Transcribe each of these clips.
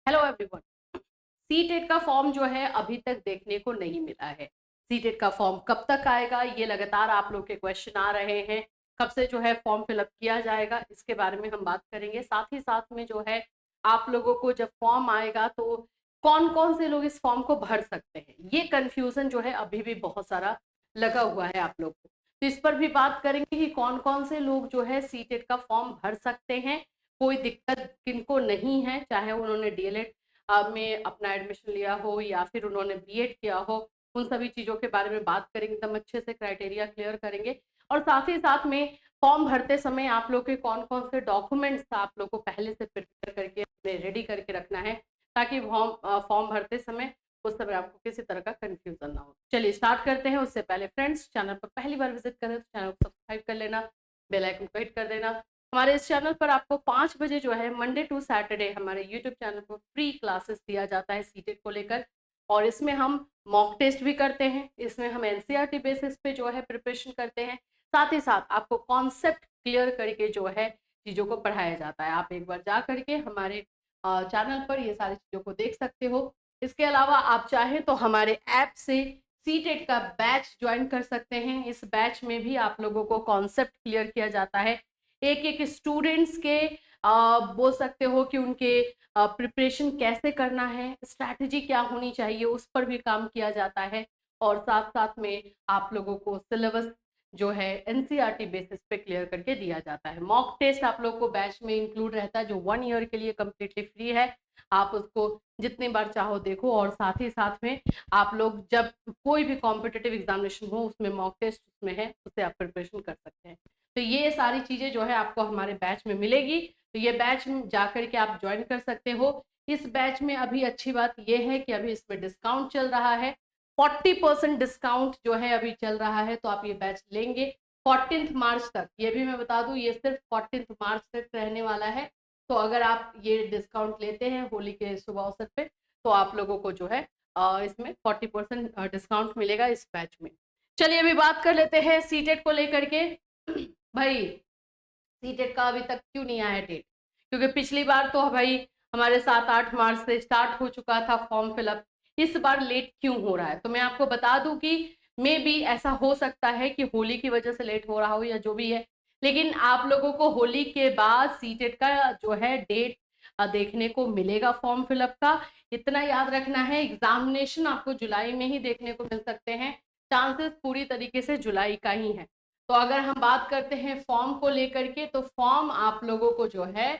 Hello everyone. CTET का form जो है अभी तक देखने को नहीं मिला है। सीटेट का फॉर्म कब तक आएगा, ये लगातार आप लोग के क्वेश्चन आ रहे हैं। कब से जो है फॉर्म फिलअप किया जाएगा, इसके बारे में हम बात करेंगे। साथ ही साथ में जो है आप लोगों को जब फॉर्म आएगा तो कौन कौन से लोग इस फॉर्म को भर सकते हैं, ये कंफ्यूजन जो है अभी भी बहुत सारा लगा हुआ है आप लोग को। तो इस पर भी बात करेंगे कि कौन कौन से लोग जो है सीटेट का फॉर्म भर सकते हैं। कोई दिक्कत किनको नहीं है, चाहे उन्होंने डीएलएड में अपना एडमिशन लिया हो या फिर उन्होंने बीएड किया हो, उन सभी चीज़ों के बारे में बात करेंगे। एकदम अच्छे से क्राइटेरिया क्लियर करेंगे। और साथ ही साथ में फॉर्म भरते समय आप लोग के कौन कौन से डॉक्यूमेंट्स आप लोग को पहले से प्रिपेयर करके रेडी करके रखना है, ताकि फॉर्म भरते समय उस समय आपको किसी तरह का कंफ्यूजन ना हो। चलिए स्टार्ट करते हैं। उससे पहले फ्रेंड्स, चैनल पर पहली बार विजिट करें तो चैनल को सब्सक्राइब कर लेना, बेल आइकन को हिट कर देना। हमारे इस चैनल पर आपको 5 बजे जो है मंडे टू सैटरडे हमारे यूट्यूब चैनल पर फ्री क्लासेस दिया जाता है सीटेट को लेकर। और इसमें हम मॉक टेस्ट भी करते हैं, इसमें हम एनसीईआरटी बेसिस पे जो है प्रिपरेशन करते हैं। साथ ही साथ आपको कॉन्सेप्ट क्लियर करके जो है चीज़ों को पढ़ाया जाता है। आप एक बार जा करके हमारे चैनल पर ये सारी चीज़ों को देख सकते हो। इसके अलावा आप चाहें तो हमारे ऐप से सीटेट का बैच ज्वाइन कर सकते हैं। इस बैच में भी आप लोगों को कॉन्सेप्ट क्लियर किया जाता है। एक एक स्टूडेंट्स के बोल सकते हो कि उनके प्रिपरेशन कैसे करना है, स्ट्रैटेजी क्या होनी चाहिए, उस पर भी काम किया जाता है। और साथ साथ में आप लोगों को सिलेबस जो है एनसीईआरटी बेसिस पे क्लियर करके दिया जाता है। मॉक टेस्ट आप लोग को बैच में इंक्लूड रहता है, जो 1 ईयर के लिए कम्प्लीटली फ्री है। आप उसको जितनी बार चाहो देखो। और साथ ही साथ में आप लोग जब कोई भी कॉम्पिटिटिव एग्जामिनेशन हो उसमें मॉक टेस्ट उसमें है, उससे आप प्रिपरेशन कर सकते हैं। तो ये सारी चीज़ें जो है आपको हमारे बैच में मिलेगी। तो ये बैच जा कर के आप ज्वाइन कर सकते हो। इस बैच में अभी अच्छी बात ये है कि अभी इसमें डिस्काउंट चल रहा है। 40% डिस्काउंट जो है अभी चल रहा है। तो आप ये बैच लेंगे 14 मार्च तक। ये भी मैं बता दूं, ये सिर्फ 14 मार्च तक रहने वाला है। तो अगर आप ये डिस्काउंट लेते हैं होली के शुभ अवसर पे, तो आप लोगों को जो है इसमें 40% डिस्काउंट मिलेगा इस बैच में। चलिए अभी बात कर लेते हैं सीटेट को लेकर के। भाई, सीटेट का अभी तक क्यों नहीं आया डेट? क्योंकि पिछली बार तो भाई हमारे 7-8 मार्च से स्टार्ट हो चुका था फॉर्म फिलअप। इस बार लेट क्यों हो रहा है? तो मैं आपको बता दूं कि मे बी ऐसा हो सकता है कि होली की वजह से लेट हो रहा हो या जो भी है। लेकिन आप लोगों को होली के बाद सीटेट का जो है डेट देखने को मिलेगा फॉर्म फिलअप का। इतना याद रखना है, एग्जामिनेशन आपको जुलाई में ही देखने को मिल सकते हैं। चांसेस पूरी तरीके से जुलाई का ही है। तो अगर हम बात करते हैं फॉर्म को लेकर के, तो फॉर्म आप लोगों को जो है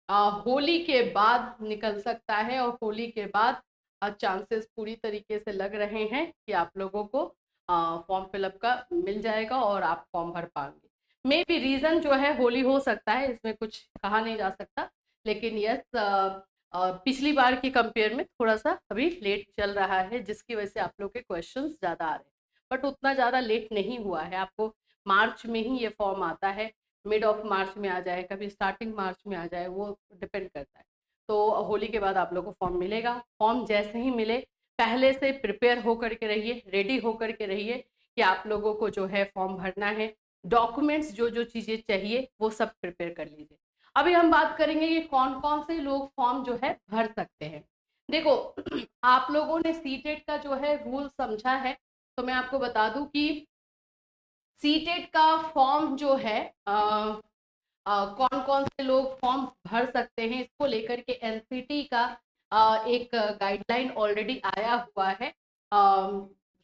होली के बाद निकल सकता है। और होली के बाद चांसेस पूरी तरीके से लग रहे हैं कि आप लोगों को फॉर्म फिलअप का मिल जाएगा और आप फॉर्म भर पाएंगे। मे बी रीजन जो है होली हो सकता है, इसमें कुछ कहा नहीं जा सकता। लेकिन यस, पिछली बार की कंपेयर में थोड़ा सा अभी लेट चल रहा है, जिसकी वजह से आप लोग के क्वेश्चंस ज़्यादा आ रहे हैं। बट उतना ज़्यादा लेट नहीं हुआ है। आपको मार्च में ही ये फॉर्म आता है, मिड ऑफ मार्च में आ जाए, कभी स्टार्टिंग मार्च में आ जाए, वो डिपेंड करता है। तो होली के बाद आप लोग को फॉर्म मिलेगा। फॉर्म जैसे ही मिले पहले से प्रिपेयर होकर के रहिए, रेडी होकर के रहिए कि आप लोगों को जो है फॉर्म भरना है। डॉक्यूमेंट्स जो जो चीज़ें चाहिए वो सब प्रिपेयर कर लीजिए। अभी हम बात करेंगे कि कौन कौन से लोग फॉर्म जो है भर सकते हैं। देखो, आप लोगों ने सीटेट का जो है रूल समझा है, तो मैं आपको बता दूं कि सीटेट का फॉर्म जो है कौन कौन से लोग फॉर्म भर सकते हैं, इसको लेकर के एनसीटी का एक गाइडलाइन ऑलरेडी आया हुआ है।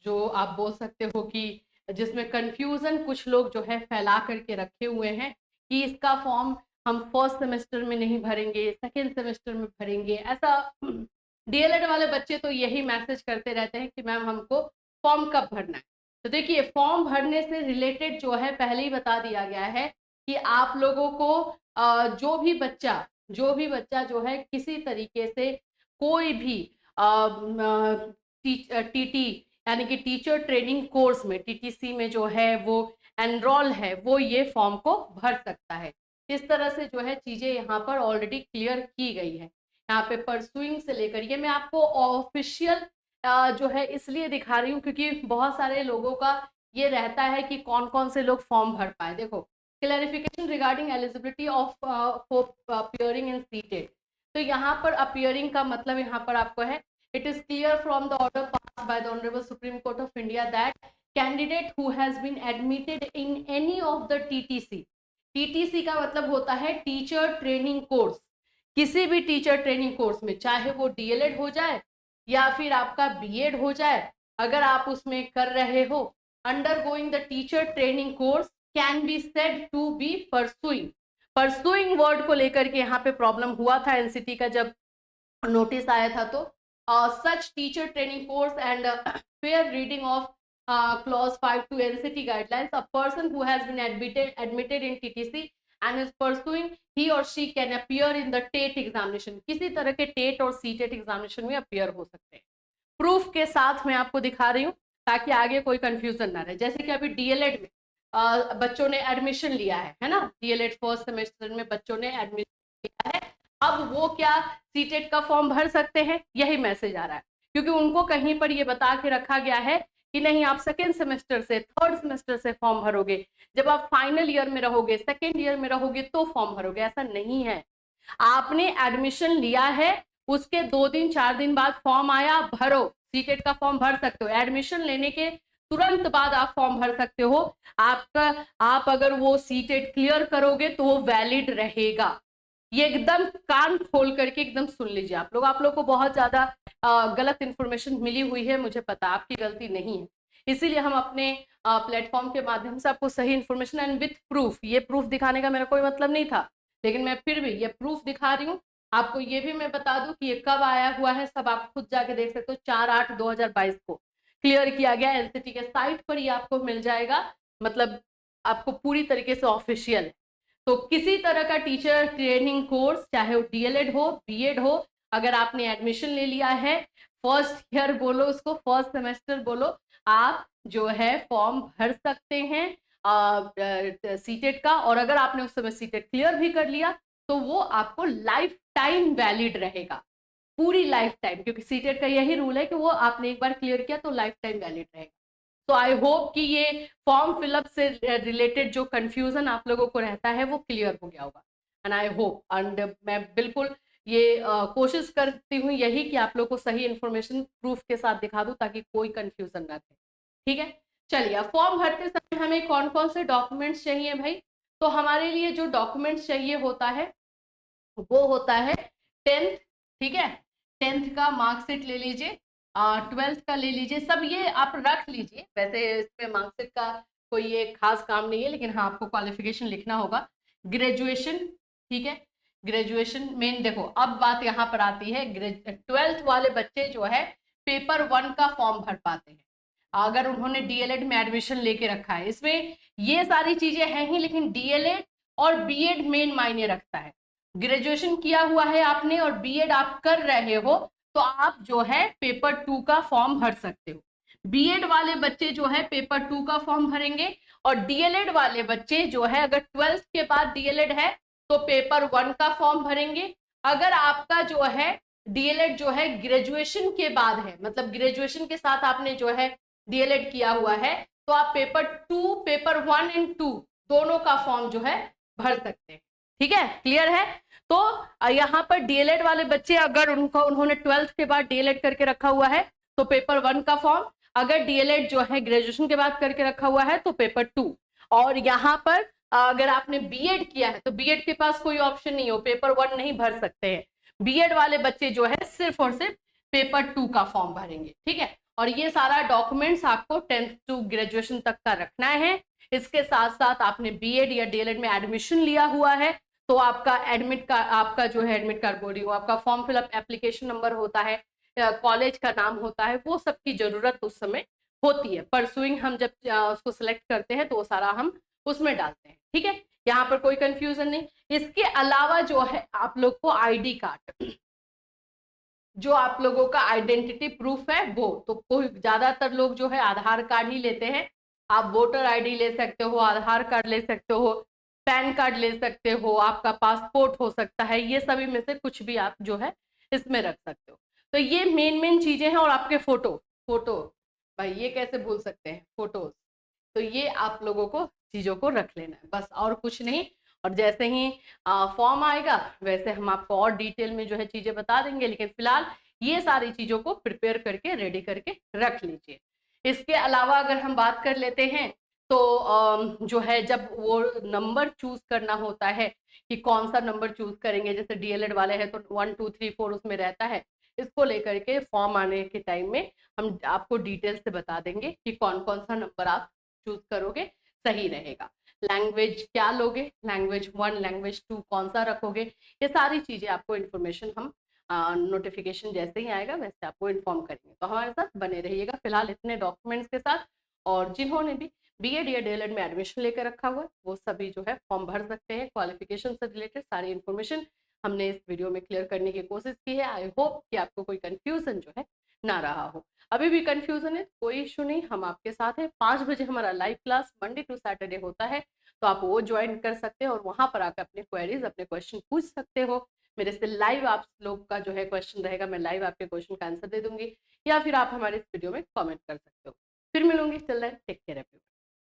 जो आप बोल सकते हो कि जिसमें कंफ्यूजन कुछ लोग जो है फैला करके रखे हुए हैं कि इसका फॉर्म हम फर्स्ट सेमेस्टर में नहीं भरेंगे, सेकेंड सेमेस्टर में भरेंगे। ऐसा डीएलएड वाले बच्चे तो यही मैसेज करते रहते हैं कि मैम हमको फॉर्म कब भरना है। तो देखिए, फॉर्म भरने से रिलेटेड जो है पहले ही बता दिया गया है कि आप लोगों को जो भी बच्चा जो है किसी तरीके से कोई भी टीटी यानी कि टीचर ट्रेनिंग कोर्स में, टीटीसी में जो है वो एनरोल है, वो ये फॉर्म को भर सकता है। इस तरह से जो है चीजें यहाँ पर ऑलरेडी क्लियर की गई है। यहाँ पे परसुइंग से लेकर, ये मैं आपको ऑफिशियल जो है इसलिए दिखा रही हूँ क्योंकि बहुत सारे लोगों का ये रहता है कि कौन कौन से लोग फॉर्म भर पाए। देखो, clarification regarding eligibility of for appearing in CTET. तो यहाँ पर अपियरिंग का मतलब यहाँ पर आपको है, it is clear from the order pass by the honourable Supreme Court of India that candidate who has been admitted in any of the TTC, TTC का मतलब होता है टीचर ट्रेनिंग कोर्स, किसी भी टीचर ट्रेनिंग कोर्स में, चाहे वो DElEd हो जाए या फिर आपका बीएड हो जाए, अगर आप उसमें कर रहे हो, undergoing the teacher training course can be said to be pursuing. Pursuing word को लेकर के यहाँ पे प्रॉब्लम हुआ था एनसीटी का जब नोटिस आया था, तो such teacher training course and fair reading of clause 5 to NCT guidelines, a person who has been admitted in TTC and is pursuing, he or she can appear in the TET examination, किसी तरह के TET और CTET examination में appear हो सकते हैं। Proof के साथ मैं आपको दिखा रही हूँ ताकि आगे कोई कंफ्यूजन ना रहे। जैसे कि अभी डीएलएड में बच्चों ने एडमिशन लिया है ना, डीएलएड फर्स्ट सेमेस्टर में बच्चों ने एडमिशन लिया है, अब वो क्या सीटेट का फॉर्म भर सकते हैं, यही मैसेज आ रहा है, क्योंकि उनको कहीं पर ये बता के रखा गया है कि नहीं आप सेकेंड सेमेस्टर से थर्ड सेमेस्टर से फॉर्म भरोगे, जब आप फाइनल ईयर में रहोगे सेकेंड ईयर में रहोगे तो फॉर्म भरोगे, ऐसा नहीं है। आपने एडमिशन लिया है, उसके 2 दिन 4 दिन बाद फॉर्म आया, भरो, सीटेट का फॉर्म भर सकते हो, एडमिशन लेने के तुरंत बाद आप फॉर्म भर सकते हो। आप अगर वो सीटेट क्लियर करोगे तो वो वैलिड रहेगा। ये एकदम कान खोल करके एकदम सुन लीजिए आप लोग को बहुत ज्यादा गलत इन्फॉर्मेशन मिली हुई है, मुझे पता, आपकी गलती नहीं है, इसीलिए हम अपने प्लेटफॉर्म के माध्यम से आपको सही इन्फॉर्मेशन एंड विथ प्रूफ, ये प्रूफ दिखाने का मेरा कोई मतलब नहीं था, लेकिन मैं फिर भी ये प्रूफ दिखा रही हूँ आपको। ये भी मैं बता दूं कि ये कब आया हुआ है, सब आप खुद जाके देख सकते हो, 4/8/2022 को क्लियर किया गया एनसीटी के साइट पर, ये आपको मिल जाएगा, मतलब आपको पूरी तरीके से ऑफिशियल है। तो किसी तरह का टीचर ट्रेनिंग कोर्स, चाहे वो डीएलएड हो बीएड हो, अगर आपने एडमिशन ले लिया है, फर्स्ट ईयर बोलो उसको, फर्स्ट सेमेस्टर बोलो, आप जो है फॉर्म भर सकते हैं सीटेट का, और अगर आपने उस समय सीटेट क्लियर भी कर लिया तो वो आपको लाइफ टाइम वैलिड रहेगा, पूरी लाइफ टाइम, क्योंकि सीटेट का यही रूल है कि वो आपने एक बार क्लियर किया तो लाइफ टाइम वैलिड रहेगा। तो आई होप कि ये फॉर्म फिलअप से रिलेटेड जो कंफ्यूजन आप लोगों को रहता है वो क्लियर हो गया होगा, एंड आई होप, एंड मैं बिल्कुल ये कोशिश करती हूँ यही कि आप लोग को सही इन्फॉर्मेशन प्रूफ के साथ दिखा दूं ताकि कोई कंफ्यूजन ना रहे, ठीक है। चलिए, फॉर्म भरते समय हमें कौन कौन से डॉक्यूमेंट्स चाहिए भाई, तो हमारे लिए जो डॉक्यूमेंट्स चाहिए होता है वो होता है 10th, ठीक है, 10th का मार्कशीट ले लीजिए, 12th का ले लीजिए, सब ये आप रख लीजिए, वैसे इसमें मार्कशीट का कोई ये खास काम नहीं है, लेकिन हाँ आपको क्वालिफिकेशन लिखना होगा, ग्रेजुएशन, ठीक है, ग्रेजुएशन मेन। देखो अब बात यहाँ पर आती है, 12th वाले बच्चे जो है पेपर 1 का फॉर्म भर पाते हैं अगर उन्होंने डीएलएड में एडमिशन लेके रखा है। इसमें ये सारी चीजें हैं ही, लेकिन डीएलएड और बीएड मेन मायने रखता है। ग्रेजुएशन किया हुआ है आपने और बीएड आप कर रहे हो तो आप जो है पेपर 2 का फॉर्म भर सकते हो। बीएड वाले बच्चे जो है पेपर 2 का फॉर्म भरेंगे, और डीएलएड वाले बच्चे जो है अगर 12th के बाद डीएलएड है तो पेपर 1 का फॉर्म भरेंगे। अगर आपका जो है डीएलएड जो है ग्रेजुएशन के बाद है, मतलब ग्रेजुएशन के साथ आपने जो है डीएलएड किया हुआ है, तो आप पेपर 1 एंड 2 दोनों का फॉर्म जो है भर सकते हैं, ठीक है, क्लियर है। तो यहाँ पर डीएलएड वाले बच्चे अगर उन्होंने 12th के बाद डीएलएड करके रखा हुआ है तो पेपर 1 का फॉर्म, अगर डीएलएड जो है ग्रेजुएशन के बाद करके रखा हुआ है तो पेपर 2, और यहाँ पर अगर आपने बीएड किया है तो बीएड के पास कोई ऑप्शन नहीं हो, पेपर 1 नहीं भर सकते हैं। बीएड वाले बच्चे जो है सिर्फ और सिर्फ पेपर 2 का फॉर्म भरेंगे, ठीक है। और ये सारा डॉक्यूमेंट्स आपको 10th टू ग्रेजुएशन तक का रखना है। इसके साथ साथ आपने बीएड या डीएलएड में एडमिशन लिया हुआ है तो आपका एडमिट कार्ड, आपका जो है एडमिट कार्ड बोल रही हूँ, आपका फॉर्म फिलअप एप्लीकेशन नंबर होता है, कॉलेज का नाम होता है, वो सब की जरूरत उस समय होती है। परसुइंग हम जब उसको सिलेक्ट करते हैं तो वो सारा हम उसमें डालते हैं, ठीक है, यहाँ पर कोई कंफ्यूजन नहीं। इसके अलावा जो है आप लोग को आईडी कार्ड, जो आप लोगों का आइडेंटिटी प्रूफ है वो, तो कोई ज्यादातर लोग जो है आधार कार्ड ही लेते हैं। आप वोटर आईडी ले सकते हो, आधार कार्ड ले सकते हो, पैन कार्ड ले सकते हो, आपका पासपोर्ट हो सकता है, ये सभी में से कुछ भी आप जो है इसमें रख सकते हो। तो ये मेन चीजें हैं। और आपके फोटो भाई ये कैसे भूल सकते हैं, फोटोज, तो ये आप लोगों को चीजों को रख लेना है बस, और कुछ नहीं। और जैसे ही फॉर्म आएगा वैसे हम आपको और डिटेल में जो है चीजें बता देंगे, लेकिन फिलहाल ये सारी चीजों को प्रिपेयर करके रेडी करके रख लीजिए। इसके अलावा अगर हम बात कर लेते हैं तो जो है जब वो नंबर चूज करना होता है कि कौन सा नंबर चूज करेंगे, जैसे डीएलएड वाले हैं तो 1 2 3 4 उसमें रहता है, इसको लेकर के फॉर्म आने के टाइम में हम आपको डिटेल से बता देंगे कि कौन कौन सा नंबर आप चूज करोगे सही रहेगा। लैंग्वेज क्या लोगे, लैंग्वेज 1 लैंग्वेज 2 कौन सा रखोगे, ये सारी चीजें आपको इन्फॉर्मेशन हम नोटिफिकेशन जैसे ही आएगा वैसे आपको इन्फॉर्म करेंगे। तो हमारे साथ बने रहिएगा फिलहाल इतने डॉक्यूमेंट्स के साथ। और जिन्होंने भी बीएड या डीएलएड में एडमिशन लेकर रखा हुआ है वो सभी जो है फॉर्म भर सकते हैं। क्वालिफिकेशन से रिलेटेड सारी इन्फॉर्मेशन हमने इस वीडियो में क्लियर करने की कोशिश की है। आई होप कि आपको कोई कंफ्यूजन जो है ना रहा हो। अभी भी कंफ्यूजन है कोई इशू नहीं, हम आपके साथ हैं। 5 बजे हमारा live class Monday to Saturday होता है, तो आप वो ज्वाइन कर सकते हैं और वहां पर आकर अपने क्वेरीज अपने क्वेश्चन पूछ सकते हो। मेरे से लाइव आप लोग का जो है क्वेश्चन रहेगा, मैं लाइव आपके क्वेश्चन का आंसर दे दूंगी, या फिर आप हमारे इस वीडियो में कमेंट कर सकते हो। फिर मिलूंगी, टिल देन टेक केयर।